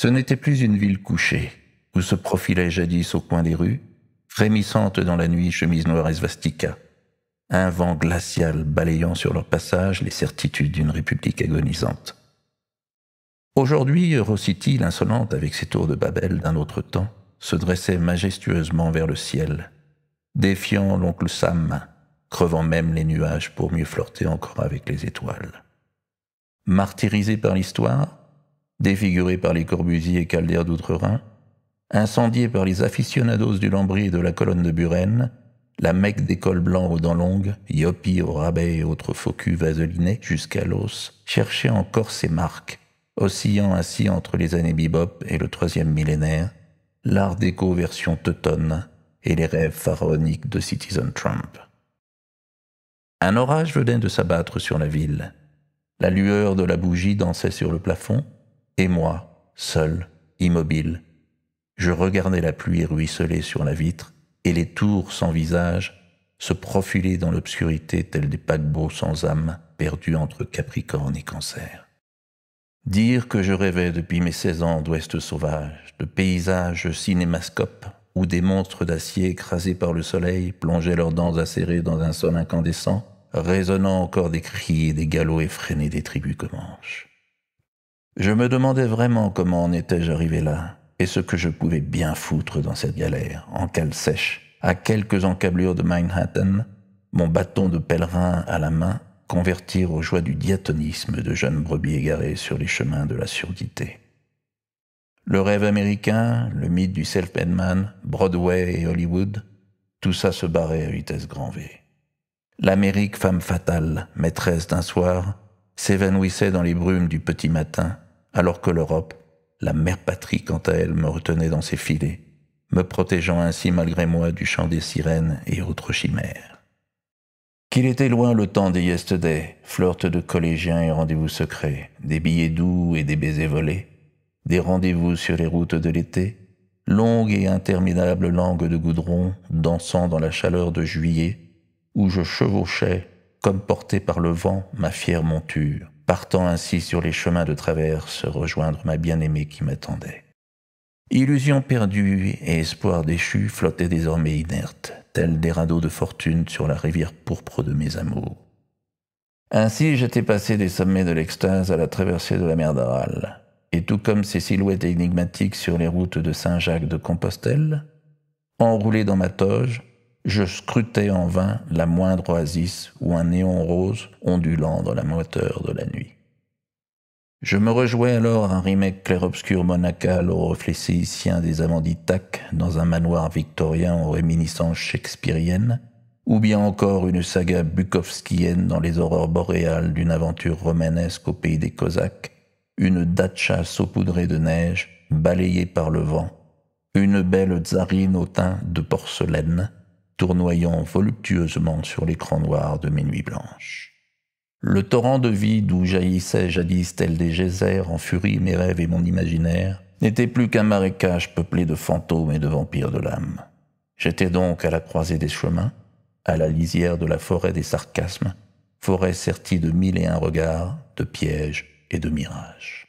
Ce n'était plus une ville couchée, où se profilait jadis au coin des rues, frémissante dans la nuit chemise noire et svastika, un vent glacial balayant sur leur passage les certitudes d'une république agonisante. Aujourd'hui, Eurocity, l'insolente avec ses tours de Babel d'un autre temps, se dressait majestueusement vers le ciel, défiant l'oncle Sam, crevant même les nuages pour mieux flirter encore avec les étoiles. Martyrisé par l'histoire, défiguré par les Corbusier et Calder d'Outre-Rhin, incendié par les aficionados du Lambris et de la colonne de Buren, la Mecque des cols blancs aux dents longues, Yopi au rabais et autres faux culs vaselinés jusqu'à l'os, cherchait encore ses marques, oscillant ainsi entre les années bebop et le 3e millénaire, l'art déco version teutonne et les rêves pharaoniques de Citizen Trump. Un orage venait de s'abattre sur la ville. La lueur de la bougie dansait sur le plafond, et moi, seul, immobile, je regardais la pluie ruisseler sur la vitre et les tours sans visage se profiler dans l'obscurité tels des paquebots sans âme perdus entre Capricorne et Cancer. Dire que je rêvais depuis mes 16 ans d'Ouest sauvage, de paysages cinémascopes où des monstres d'acier écrasés par le soleil plongeaient leurs dents acérées dans un sol incandescent, résonnant encore des cris et des galops effrénés des tribus comanches. Je me demandais vraiment comment en étais-je arrivé là, et ce que je pouvais bien foutre dans cette galère, en cale sèche, à quelques encablures de Manhattan, mon bâton de pèlerin à la main, convertir aux joies du diatonisme de jeunes brebis égarées sur les chemins de la surdité. Le rêve américain, le mythe du self-made man, Broadway et Hollywood, tout ça se barrait à vitesse grand V. L'Amérique femme fatale, maîtresse d'un soir, s'évanouissait dans les brumes du petit matin, alors que l'Europe, la mère patrie quant à elle, me retenait dans ses filets, me protégeant ainsi malgré moi du chant des sirènes et autres chimères. Qu'il était loin le temps des yesterday, flirt de collégiens et rendez-vous secrets, des billets doux et des baisers volés, des rendez-vous sur les routes de l'été, longues et interminables langues de goudron dansant dans la chaleur de juillet, où je chevauchais, comme porté par le vent, ma fière monture, partant ainsi sur les chemins de traverse rejoindre ma bien-aimée qui m'attendait. Illusions perdues et espoirs déchus flottaient désormais inertes, tels des radeaux de fortune sur la rivière pourpre de mes amours. Ainsi j'étais passé des sommets de l'extase à la traversée de la mer d'Aral, et tout comme ces silhouettes énigmatiques sur les routes de Saint-Jacques-de-Compostelle, enroulé dans ma toge, je scrutais en vain la moindre oasis ou un néon rose ondulant dans la moiteur de la nuit. Je me rejouais alors un remake clair-obscur monacal au reflet séicien des amants d'Ithaque dans un manoir victorien aux réminiscences shakespeariennes, ou bien encore une saga bukowskienne dans les aurores boréales d'une aventure romanesque au pays des Cosaques, une datcha saupoudrée de neige, balayée par le vent, une belle tsarine au teint de porcelaine, tournoyant voluptueusement sur l'écran noir de mes nuits blanches. Le torrent de vie d'où jaillissaient jadis tels des geysers en furie mes rêves et mon imaginaire n'était plus qu'un marécage peuplé de fantômes et de vampires de l'âme. J'étais donc à la croisée des chemins, à la lisière de la forêt des sarcasmes, forêt sertie de 1001 regards, de pièges et de mirages.